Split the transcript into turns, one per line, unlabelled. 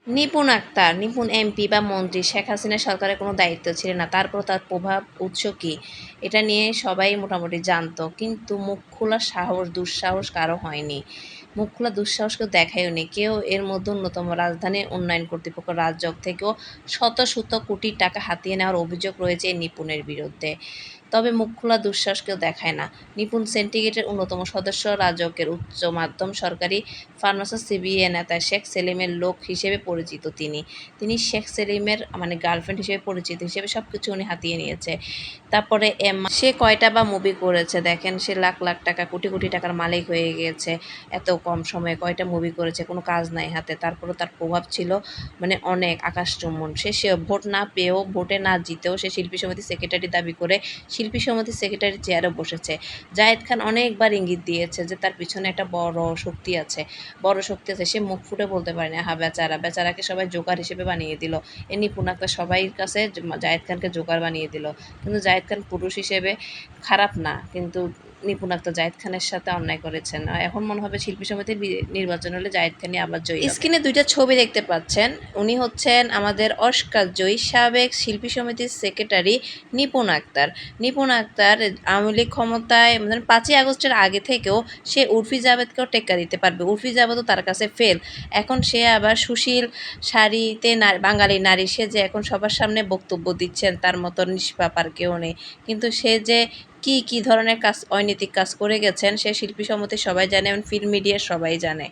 নিপুণ আক্তার, নিপুণ MP বা মন্ত্রী, শেখ হাসিনা সরকারের কোনো দায়িত্ব ছিল না। তারপরও তার প্রভাব উৎস কী, এটা নিয়ে সবাই মোটামুটি জানতো। কিন্তু মুখ খোলার সাহস, দুঃসাহস কারো হয়নি। মুখ খোলার দুঃসাহস কেউ দেখায়ওনি। কেউ এর মধ্যে অন্যতম রাজধানীর উন্নয়ন কর্তৃপক্ষ রাজযোগ থেকেও শত শত কোটি টাকা হাতিয়ে নেওয়ার অভিযোগ রয়েছে এই নিপুণের বিরুদ্ধে। তবে মুখ খোলার দুঃসাহস কেউ দেখায় না। নিপুণ সিন্ডিকেটের অন্যতম সদস্য, রাজউকের উচ্চ মাধ্যম সরকারি ফার্মাসিস্ট সিবিএ নেতা শেখ সেলিমের লোক হিসেবে পরিচিত তিনি। তিনি শেখ সেলিমের গার্লফ্রেন্ড হিসেবে পরিচিত হিসেবে সবকিছু উনি হাতিয়ে নিয়েছে। তারপরে সে কয়টা বা মুভি করেছে দেখেন, সে লাখ লাখ টাকা, কোটি কোটি টাকার মালিক হয়ে গিয়েছে। এত কম সময়ে কয়টা মুভি করেছে, কোনো কাজ নাই হাতে। তারপরেও তার প্রভাব ছিল অনেক আকাশচুম্বন। সে ভোট না পেয়েও, ভোটে না জিতেও সে শিল্পী সমিতির সেক্রেটারি দাবি করে শিল্পী সমিতির সেক্রেটারির চেয়ারে বসেছে। জায়েদ খান অনেকবার ইঙ্গিত দিয়েছে যে তার পিছনে একটা বড় শক্তি আছে, বড় শক্তি আছে। সে মুখ ফুটে বলতে পারেনি, আহা বেচারা, বেচারাকে সবাই জোকার হিসেবে বানিয়ে দিল। এ নিপুণ আক্তার সবাইর কাছে জায়েদ খানকে জোকার বানিয়ে দিল। কিন্তু জায়েদ খান পুরুষ হিসেবে খারাপ না, কিন্তু নিপুণ আক্তার জায়েদ খানের সাথে অন্যায় করেছেন। এখন মনে হবে শিল্পী সমিতির নির্বাচন হলে জায়েদ খানই আবার জয়ী হবে। স্ক্রিনে দুইটা ছবি দেখতে পাচ্ছেন। উনি হচ্ছেন আমাদের অস্কার জয়ী সাবেক শিল্পী সমিতির সেক্রেটারি নিপুণ আক্তার। নিপুণ আক্তার আওয়ামী লীগ ক্ষমতায় ৫ই আগস্টের আগে থেকেও সে উর্ফি জাভেদকেও টেক্কা দিতে পারবে। উর্ফি জাভেদও তার কাছে ফেল। এখন সে আবার সুশীল শাড়িতে বাঙালি নারী সেজে এখন সবার সামনে বক্তব্য দিচ্ছেন, তার মতো নিষ্পাপ আর কেউ নেই। কিন্তু সে যে কী ধরনের কাজ, অনৈতিক কাজ করে গেছেন, সে শিল্পী সমিতির সবাই জানে এবং ফিল্ম মিডিয়ার সবাই জানে।